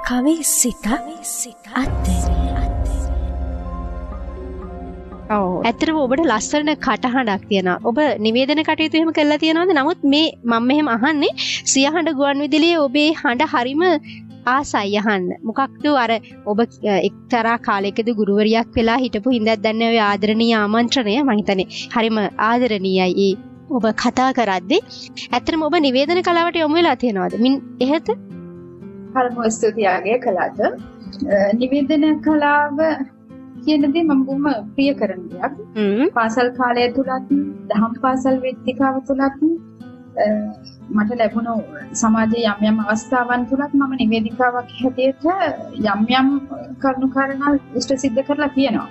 කවි සිත අත්දැකීම. ඇත්තටම ඔබට ලස්සන කටහඬක් තියෙනවා. ඔබ නිවේදන කටයුතු එහෙම කරලා තියෙනවද? නමුත් මේ මම මෙහෙම අහන්නේ සියහඬ ගුවන්විදුලියේ ඔබේ හඬ හරිම ආසයි අහන්න. මොකක්ද අර ඔබ එක්තරා කාලයකදී ගුරුවරියක් වෙලා හිටපු හින්දාත් දන්නේ ඔය ආදරණීය ආමන්ත්‍රණය මම හිතන්නේ හරිම ආදරණීයයි. ඔබ කතා කරද්දී ඇත්තටම ඔබ නිවේදන කලාවට යොමු වෙලා තියෙනවද? මින් එහෙත හරිම ස්තුතියි කලාට. නිවේදන කලාව කියන දේ මම බොහොම ප්‍රිය කරන දෙයක්. පාසල් කාලය තුලත් දහම් පාසල් වේදිකාව තුලත් මට ලැබුණු සමාජයේ යම් අවස්ථාවන් තුලත් මම නිවේදිකාවක් හැටියට යම් කරුණු කාරණා ඉෂ්ට සිද්ධ කරලා තියෙනවා.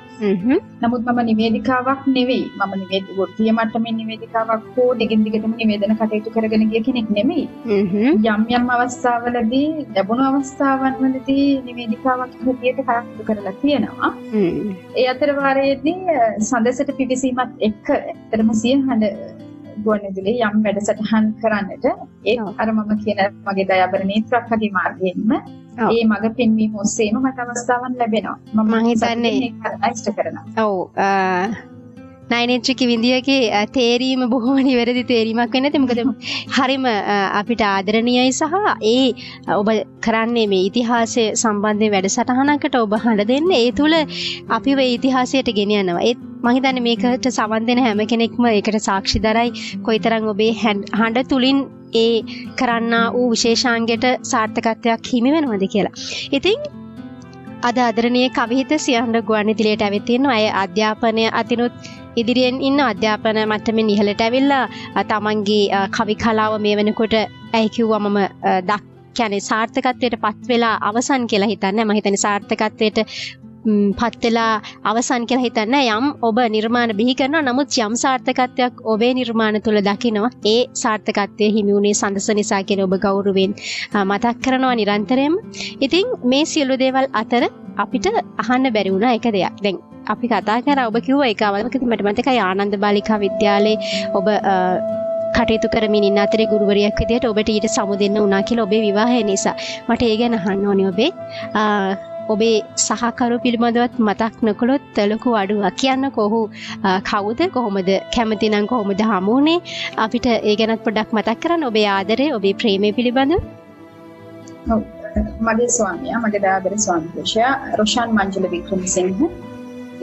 නමුත් මම නිවේදිකාවක් නෙවෙයි. මම වෘත්තීය මට්ටමේ නිවේදිකාවක් හෝ දිගින් දිගටම නිවේදන කටයුතු කරගෙන ගිය කෙනෙක් නෙමෙයි. යම් අවස්ථාවලදී ලැබුණු අවස්ථාවන් වලදී නිවේදිකාවක් හැටියට කටයුතු කරලා තියෙනවා. ඒ අතර වාරයේදී සඳසට පිවිසීමත් එක්ක ඇත්තටම සියහඬ ගුවන්විදුලියේ යම් වැඩසටහන් කරන්නට ඒ අර මම කියන මගේ දයාබර නේත්‍රාක් වගේ මාර්ගයෙන්ම ඒ මඟ පෙන්වීම ඔස්සේම මට අවස්ථාවන් ලැබෙනවා. මම හිතන්නේ ඉෂ්ට කරනවා. ඔව් නයිනේත්‍රි කිවිඳියගේ තේරීම බොහොම නිවැරදි තේරීමක් වෙන්නේ නැති. මොකද හරිම අපිට ආදරණීයයි සහ ඒ ඔබ කරන්නේ මේ ඉතිහාසය සම්බන්ධයෙන් වැඩසටහනකට ඔබ හඬ දෙන්නේ. ඒ තුල අපිව ඒ ඉතිහාසයට ගෙන යනවා. ඒත් මම හිතන්නේ මේකට සවන් දෙන හැම කෙනෙක්ම ඒකට සාක්ෂිදරයි. කොයිතරම් ඔබේ හඬ තුලින් ඒ කරන්නා වූ විශේෂාංගයට සාර්ථකත්වයක් හිමි වෙනවද කියලා. ඉතින් අද ආදරණීය කවිහිත සියහඬ ගුවන්විදුලියට ඇවිත් ඉන්නවා. අය අධ්‍යාපනය අතිනුත් ඉදිරියෙන් ඉන්න අධ්‍යාපන මට්ටමින් ඉහළට ඇවිල්ලා තමන්ගේ කවි කලාව මේ වෙනකොට ඇයි කිව්වමම කියන්නේ සාර්ථකත්වයට පත් වෙලා අවසන් කියලා හිතන්නේ. මම හිතන්නේ සාර්ථකත්වයට පත් වෙලා අවසන් කියලා හිතන්නේ යම් ඔබ නිර්මාණ බිහි කරනවා. නමුත් යම් සාර්ථකත්වයක් ඔබේ නිර්මාණ තුල දකිනවා. ඒ සාර්ථකත්වයේ හිමි වුණේ සඳස නිසා කියලා ඔබ ගෞරවයෙන් මතක් කරනවා නිරන්තරයෙන්ම. ඉතින් මේ සියලු දේවල් අතර අපිට අහන්න බැරි වුණා එක දෙයක්. දැන් අපි කතා කරා ඔබ කිව්වා ඒක අවලකදී මට මතකයි ආනන්ද බාලිකා විද්‍යාලයේ ඔබ කටයුතු කරමින් ඉන්න අතරේ ගුරුවරියක් විදිහට ඔබට ඊට සමු දෙන්න වුණා කියලා ඔබේ විවාහය නිසා. මට ඒ ගැන අහන්න ඕනේ ඔබේ සහකරු පිළිබඳවත් මතක් නොකළොත් ලොකු අඩුවක්. කියන්නකෝ ඔහු කවුද, කොහොමද කැමති නම් කොහොමද හමුුනේ? අපිට ඒ ගැනත් පොඩ්ඩක් මතක් කරන්න. ඔබේ ආදරය, ඔබේ ප්‍රේමය පිළිබඳව. මගේ ස්වාමියා, මගේ දායබර ස්වාමි පුරුෂයා රොෂාන් මංජුල වික්‍රමසිංහ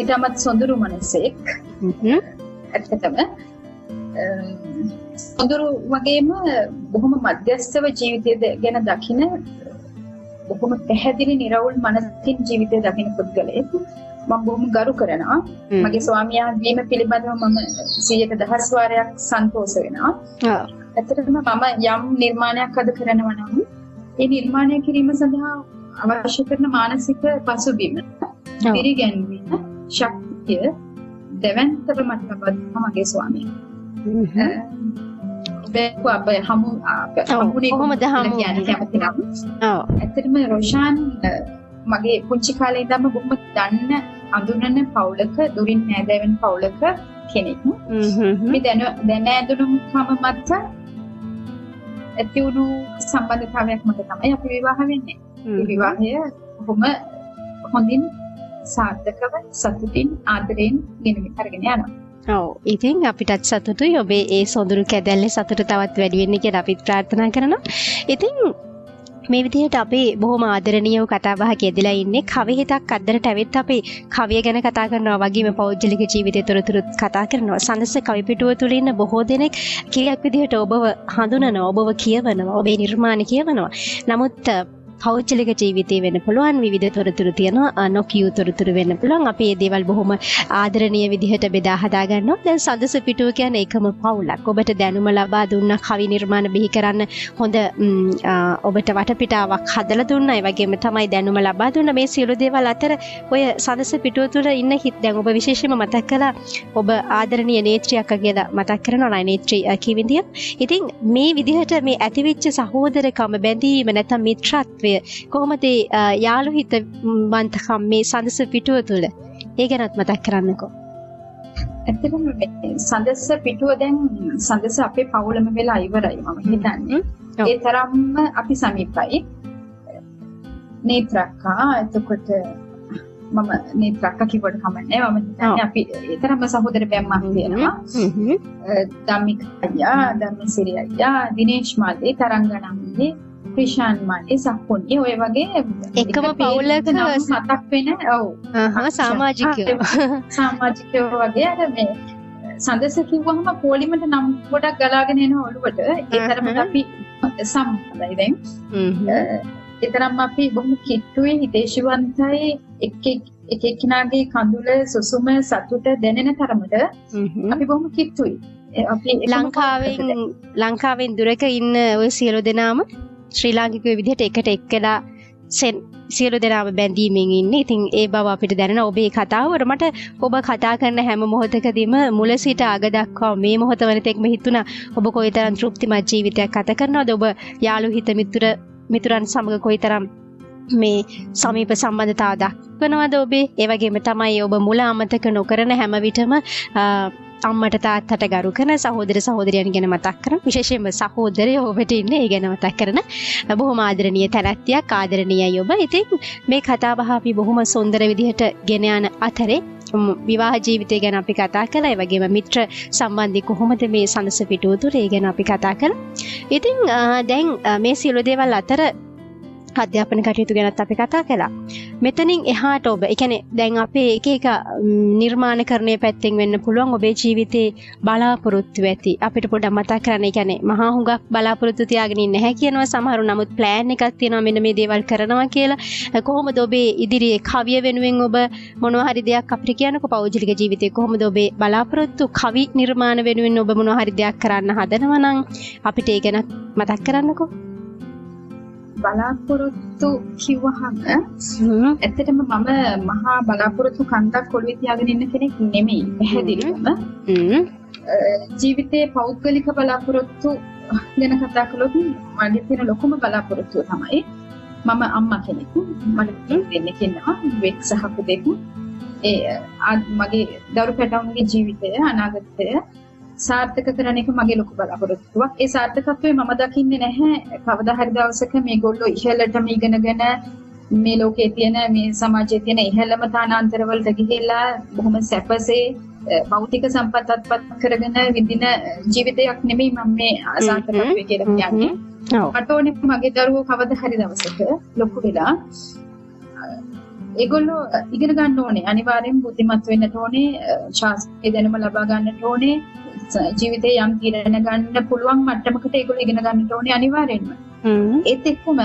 ඊටමත් සොඳුරු මනසෙක්. ඇත්තටම සොඳුරු වගේම බොහොම මධ්‍යස්ථව ජීවිතය ගැන දකින බොහොම පැහැදිලි නිර්වුල් මනසින් ජීවිතය දකින පුද්ගලයෙක්. මම බොහොම ගරු කරනවා. මගේ ස්වාමියා වීම පිළිබඳව මම 100% වාරයක් සන්තෝෂ වෙනවා. ඇත්තටම මම යම් නිර්මාණයක් අද කරනවා නම් ඒ නිර්මාණය කිරීම සඳහා අවශ්‍ය කරන මානසික පසුබිම පිළිගැන්වීම ශක්තිය දෙවන්තර මට්ටමක මගේ ස්වාමියා. කොහොමද ඇත්තටම රොෂාන් මගේ පුංචි කාලේ ඉඳන්ම බොහොම දන්න අඳුනන පවුලක දුරින් නෑදෑයන් පවුලක කෙනෙක්. මේ දැන ඇඳුනුකම මත ඇති වුණු සම්බන්ධතාවයක් මත තමයි අපි විවාහ වෙන්නේ. ඒ විවාහය බොහොම හොඳින් සාර්ථකව සතුටින් ආදරෙන් ගෙනගෙන අරගෙන යනවා. ඔව් ඉතින් අපිටත් සතුටුයි ඔබේ ඒ සොඳුරු කැදැල්ලේ සතුට තවත් වැඩි වෙන්න කියලා අපිත් ප්‍රාර්ථනා කරනවා. ඉතින් මේ විදිහට අපි බොහොම ආදරණීයව කතා බහක යෙදලා ඉන්නේ. කවි හිතක් අද්දරට ඇවිත් අපි කවිය ගැන කතා කරනවා වගේම පෞද්ගලික ජීවිතය තොරතුරුත් කතා කරනවා. සඳස කවි පිටුව තුල ඉන්න බොහෝ දෙනෙක් කිරියක් විදිහට ඔබව හඳුනනවා, ඔබව කියවනවා, ඔබේ නිර්මාණ කියවනවා. නමුත් පෞද්ගලික ජීවිතේ වෙන්න පුළුවන් විවිධ තොරතුරු තියෙනවා, නොකියූ තොරතුරු වෙන්න පුළුවන්. අපි මේ දේවල් බොහොම ආදරණීය විදිහට බෙදා හදා ගන්නවා. දැන් සඳස පිටුව කියන්නේ එකම පවුලක්. ඔබට දැනුම ලබා දුන්න කවි නිර්මාණ බිහි කරන්න හොඳ ඔබට වටපිටාවක් හදලා දුන්නා. ඒ වගේම තමයි දැනුම ලබා දුන්න. මේ සියලු දේවල් අතර ඔය සඳස පිටුව තුල ඉන්න දැන් ඔබ විශේෂයෙන්ම මතක් කළා ඔබ ආදරණීය නේත්‍රියක් කියලා මතක් කරනවා. නයි නේත්‍රි කිවිඳිය. ඉතින් මේ විදිහට මේ ඇතිවෙච්ච සහෝදරකම බැඳීම නැත්නම් මිත්‍රත්වය කොහොමද යාළු හිත වන්තකම් මේ සඳස පිටුව තුළ ඒ ගැනත් මතක් කරන්නකෝ. ඇත්තටම සඳස පිටුව දැන් සඳස අපේ පවුලම වෙලා ඉවරයි මම හිතන්නේ. ඒ තරම්ම අපි සමීපයි. නේත්‍රක්කා එතකොට මම නේත්‍රක්කා කිව්වට කමන්නේ මම හිතන්නේ අපි තරම්ම සහෝදර බැම්මක් තියෙනවා ධම්මික අයියා ධම්මසිරි අයියා දිනේෂ් මාලේ තරංගනම්ගේ ක්‍රිෂාන් මාලේ සක්කුණි ඔය වගේ එකම පවුලක මතක් වෙන සමාජිකයෝ වගේ අර මේ සඳස කිව්වහම පොලිමට නම් ගොඩක් ගලාගෙන එන ඔළුවට ඒ තරමට අපි සම්බන්ධයි දැන් ඒතරම් අපි බොහොම කිට්ටුවේ හිතේශවන්තයි එක එක්කෙනාගේ කඳුල සුසුම සතුට දැනෙන තරමට අපි බොහොම කිට්ටුයි අපි ලංකාවෙන් දුරක ඉන්න ඔය සියලු දෙනාම ශ්‍රී ලාංකිකයෝ විදිහට එකට එක්කලා සියලු දෙනාම බැඳීමෙන් ඉන්නේ. ඉතින් ඒ බව අපිට දැනෙන ඔබේ කතාවර මට ඔබ කතා කරන හැම මොහොතකදීම මුල සිට අග දක්වා මේ මොහොත වෙනතෙක්ම හිතුණා ඔබ කොයිතරම් තෘප්තිමත් ජීවිතයක් ගත කරනවද? ඔබ යාළු හිත මිතුරන් සමග කොයිතරම් මේ සමීප සම්බන්ධතාව දක්වනවද ඔබේ? ඒ වගේම තමයි ඔබ මුල අමතක නොකරන හැම විටම අම්මට තාත්තට ගරු කරන සහෝදර සහෝදරියන් ගැන මතක් කරන විශේෂයෙන්ම සහෝදරයෝ ඔබට ඉන්නේ ඒ ගැන මතක් කරන බොහොම ආදරණීය තැනැත්තියක් ආදරණීයයි ඔබ. ඉතින් මේ කතා බහ අපි බොහොම සුන්දර විදිහට ගෙන යන අතරේ විවාහ ජීවිතය ගැන අපි කතා කළා. ඒ වගේම මිත්‍ර සම්බන්ධي කොහොමද මේ සනස පිටුව තුර ඒ ගැන අපි කතා කළා. ඉතින් දැන් මේ සියලු දේවල් අතර අධ්‍යාපන කටයුතු ගැනත් අපි කතා කළා. මෙතනින් එහාට ඔබ, ඒ කියන්නේ දැන් අපේ එක එක නිර්මාණකරණයේ පැත්තෙන් වෙන්න පුළුවන් ඔබේ ජීවිතේ බලාපොරොත්තු ඇති. අපිට පොඩ්ඩක් මතක් කරන්න. ඒ කියන්නේ මහා හුඟක් බලාපොරොත්තු තියාගෙන ඉන්නේ නැහැ කියනවා සමහරු. නමුත් ප්ලෑන් එකක් තියෙනවා මෙන්න මේ දේවල් කරනවා කියලා. කොහොමද ඔබේ ඉදිරියේ කවිය වෙනුවෙන් ඔබ මොනවා හරි දෙයක් අපිට කියන්නකෝ පෞද්ගලික ජීවිතේ කොහොමද ඔබේ බලාපොරොත්තු කවි නිර්මාණ වෙනුවෙන් ඔබ මොනවා හරි දෙයක් කරන්න හදනවා නම් අපිට ඒ ගැන මතක් කරන්නකෝ. බලාපොරොත්තු කිව්වහම ඇත්තටම මම මහා බලාපොරොත්තු කන්දක් ඔළුවේ තියාගෙන ඉන්න කෙනෙක් නෙමෙයි පැහැදිලිවම. ජීවිතේ පෞද්ගලික බලාපොරොත්තු ගැන කතා කළොත් මගේ තියෙන ලොකුම බලාපොරොත්තුව තමයි මම අම්මා කෙනෙක්. මට දෙන්නෙක් ඉන්නවා වෙක් සහ පුතෙක්. මගේ දරු පැටවුන්ගේ ජීවිතය අනාගතය සාර්ථක කරන එක මගේ ලොකු බලාපොරොත්තුවක්. ඒ සාර්ථකත්වය මම දකින්නේ නැහැ කවදා හරි දවසක මේගොල්ලෝ ඉහළටම ඉගෙනගෙන මේ ලෝකයේ තියෙන මේ සමාජයේ තියෙන ඉහළම තානාන්තරවලට ගිහිල්ලා බොහොම සැපසේ භෞතික සම්පත් අත්පත් කරගෙන විඳින ජීවිතයක් නෙමෙයි මම මේ අසාර්ථකත්වය කියලා කියන්නේ. මට ඕනේ මගේ දරුවෝ කවදා හරි දවසක ලොකු වෙලා ඒගොල්ලෝ ඉගෙන ගන්න ඕනේ. අනිවාර්යෙන් බුද්ධිමත් වෙන්නට ඕනේ. ශාස්ත්‍රීය දැනුම ලබා ගන්නට ඕනේ. ජීවිතේ යම් තීරණ ගන්න පුළුවන් මට්ටමකට ඒගොල්ලෝ ඉගෙන ගන්නට ඕනේ අනිවාර්යෙන්ම. ඒත් එක්කම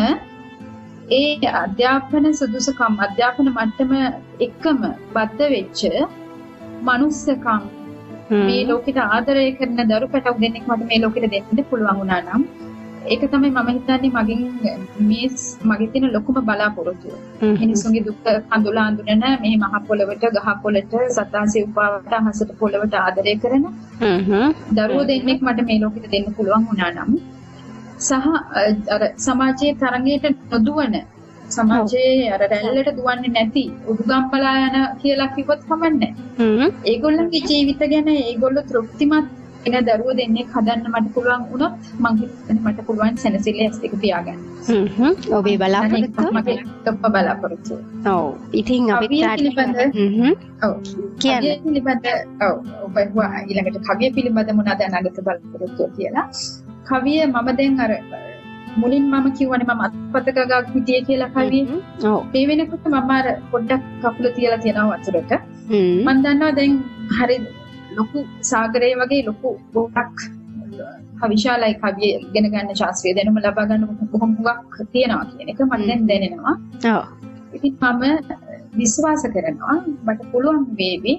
ඒ අධ්‍යාපන සුදුසුකම් අධ්‍යාපන මට්ටම එකම බද්ධ වෙච්ච මනුස්සකම් මේ ලෝකෙට ආදරය කරන දරු පැටවු දෙන්නෙක් මට මේ ලෝකෙට දෙන්න පුළුවන් වුණා නම් ඒක තමයි මම හිතන්නේ මගේ තියෙන ලොකුම බලාපොරොත්තුව. මිනිස්සුන්ගේ දුක් කඳුල අඳුනන මේ මහ පොළවට ගහ පොළට සතාසේ උපාවට අහසට පොළවට ආදරය කරන දරුවෝ දෙන්නෙක් මට මේ ලෝකෙට දෙන්න පුළුවන් වුණා නම් සහ අර සමාජයේ තරඟයට නොදුවන සමාජයේ අර රැල්ලට දුවන්නේ නැති උඩුගම්පලා යන කියලා කිව්වොත් කමන්නේ. ඒගොල්ලන්ගේ ජීවිත ගැන ඒගොල්ලෝ තෘප්තිමත් එන දරුවෝ දෙන්නෙක් හදන්න මට පුළුවන් වුණොත් මම හිතන්නේ මට පුළුවන් සැනසෙල්ල ඇස් දෙක පියාගන්න. ඔබේ බලාපොරොත්තු මගේ top බලාපොරොත්තු. ඔව්. ඉතින් අපි ඔබ ඊළඟට කවිය පිළිබඳ මොනවද අනාගත බලාපොරොත්තු කියලා. කවිය මම දැන් අර මුලින් මම කියවනේ මම අත්පතක ගාක් හිටියේ කියලා කවිය. ඔව්. මේ වෙනකොට මම අර පොඩ්ඩක් කකුල තියලා තියනවා වතුරට. මම දන්නවා දැන් හරි ලොකු සාගරයේ වගේ ලොකු බොහොමක් කවිශාලයි කවිය ඉගෙන ගන්න ශාස්ත්‍රීය දැනුම ලබා ගන්න බොහොම හුඟක් තියෙනවා කියන එක මට දැන් දැනෙනවා. ඔව්. ඉතින් මම විශ්වාස කරනවා මට පුළුවන් වේවි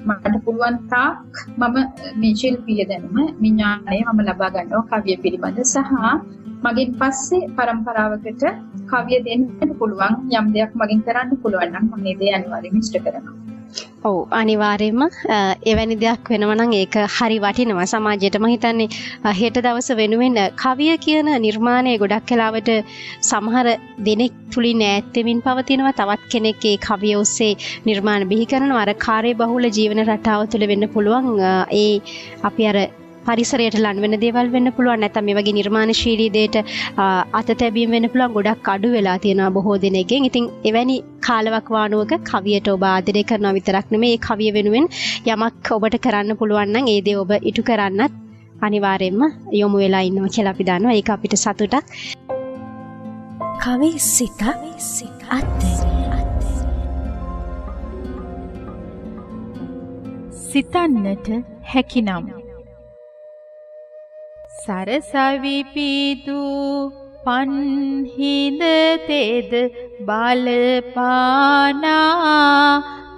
මට පුළුවන් තාක් මම මේ ශිල්පීය දැනුම විඥානය මම ලබා ගන්නවා කවිය පිළිබඳ සහ මගෙන් පස්සේ පරම්පරාවකට කවිය දෙන්න පුළුවන් යම් දෙයක් මගෙන් කරන්න පුළුවන් නම් මම මේ දේ අනිවාර්යයෙන් ඉෂ්ට කරනවා. ඔව් අනිවාර්යයෙන්ම එවැනි දෙයක් වෙනවා නම් ඒක හරි වටිනවා සමාජයට. මම හිතන්නේ හෙට දවස වෙනුවෙන් කවිය කියන නිර්මාණය ගොඩක් වෙලාවට සමහර දෙනෙක් තුලින් ඈත් වෙමින් පවතිනවා. තවත් කෙනෙක් ඒ කවිය ඔස්සේ නිර්මාණ බිහි කරනවා. අර කාර්යබහුල ජීවන රටාව තුළ වෙන්න පුළුවන් ඒ අපි අර පරිසරයට ලන් වෙන දේවල් වෙන්න පුළුවන්. නැත්නම් මේ වගේ නිර්මාණශීලී දෙයට අත තැබීම වෙන්න පුළුවන්. ගොඩක් අඩු වෙලා තියෙනවා බොහෝ දෙනෙක්ගෙන්. ඉතින් එවැනි කාලවකවානුවක කවියට ඔබ ආදරය කරනවා විතරක් නෙමෙයි, ඒ කවිය වෙනුවෙන් යමක් ඔබට කරන්න පුළුවන් නම් ඒ දේ ඔබ ඉටු කරන්නත් අනිවාර්යයෙන්ම යොමු වෙලා ඉන්නවා කියලා අපි දන්නවා. ඒක අපිට සතුටක්. කවි සිත අත්දැකීම. සිතන්නට හැකිනම් සරසවි පීදු පන්හිඳ තෙද බලපානා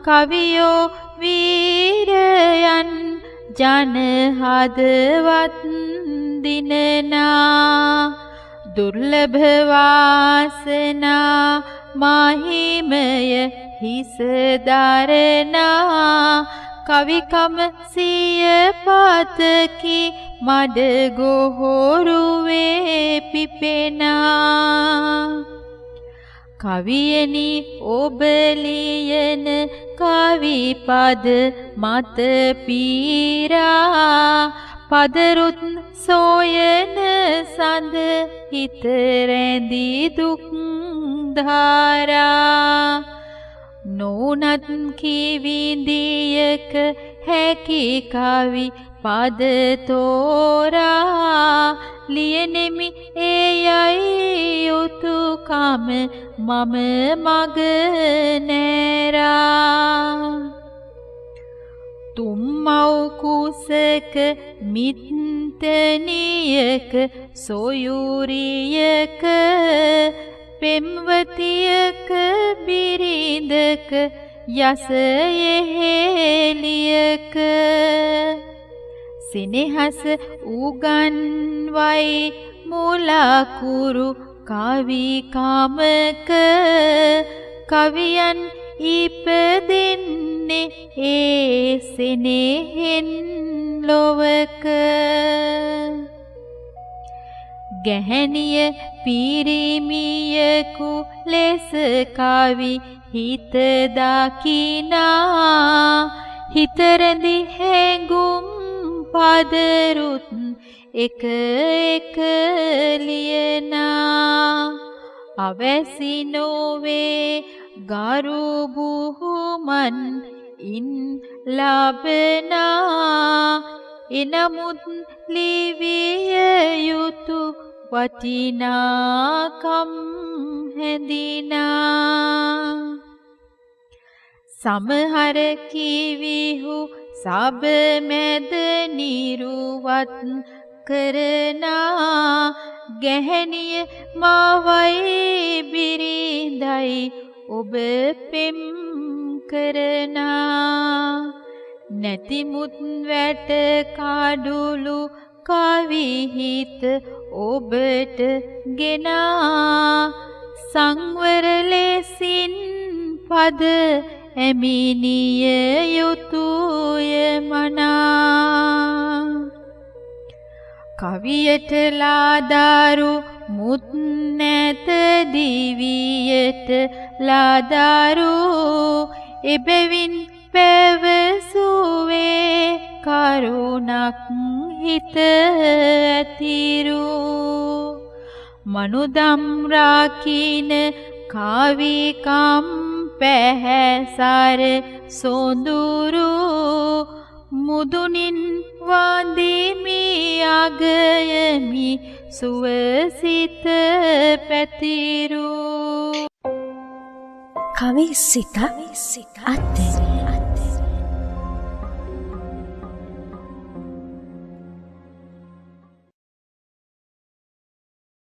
කවියෝ වීරයන් ජන හදවත් දිනනා දුර්ලභ වාසනා මහිමය හිස දරනා කවිකම සිය පාතකි මඩ ගොහොරුවේ පිපෙනා කවියනි ඔබ ලියන කවි පද මත පීරා පදරුත් සොයන සඳ හිත රැඳී දුක් ධාරා නොනත් කිවිඳියක හැකි කවි පද තෝරා ලියනෙමි එයයි යුතුයකම මම මග නෑරා තුම්මව් කුසක මිත්තනියක සොයුරියක පෙම්වතියක බිරිඳක යස යෙහෙලියක සිනහස උගන්වයි මුලකුරු කවි කාමක කවියන් ඉපදෙන්නේ ඒ සෙනෙහෙන් ලොවක ගැහැණිය පිරිමියකු ලෙස කවි හිත දකිනා හිත රැඳි හැඟුම් පදරුත් එක එක ලියනා අවැසි නොවේ ගරු බුහුමන් ඉන් ලබනා එනමුත් ලිවිය යුතු වටිනාකම් හැඳිනා සමහර කිවිහු සබ මැද නිරුවත් කරනා ගැහැණිය මවයි බිරිඳයි ඔබ පෙම් කරනා නැතිමුත් වැට කඩුළු කවිහිත ඔබට ගෙනා සංවර ලෙසින් පද ඇමිනිය යුතුය මනා කවියට ලාදාරු මුත් නැත දිවියට ලාදාරු එබැවින් පැවසුවේ කරුණක් හිත ඇතිරු මනුදම් රාකින කවිකම් පැහැසර සොඳුරු මුදුනින් වඳිමි අගයමි සුවසිත පැතිරු කවි සිත අත්දැකීම.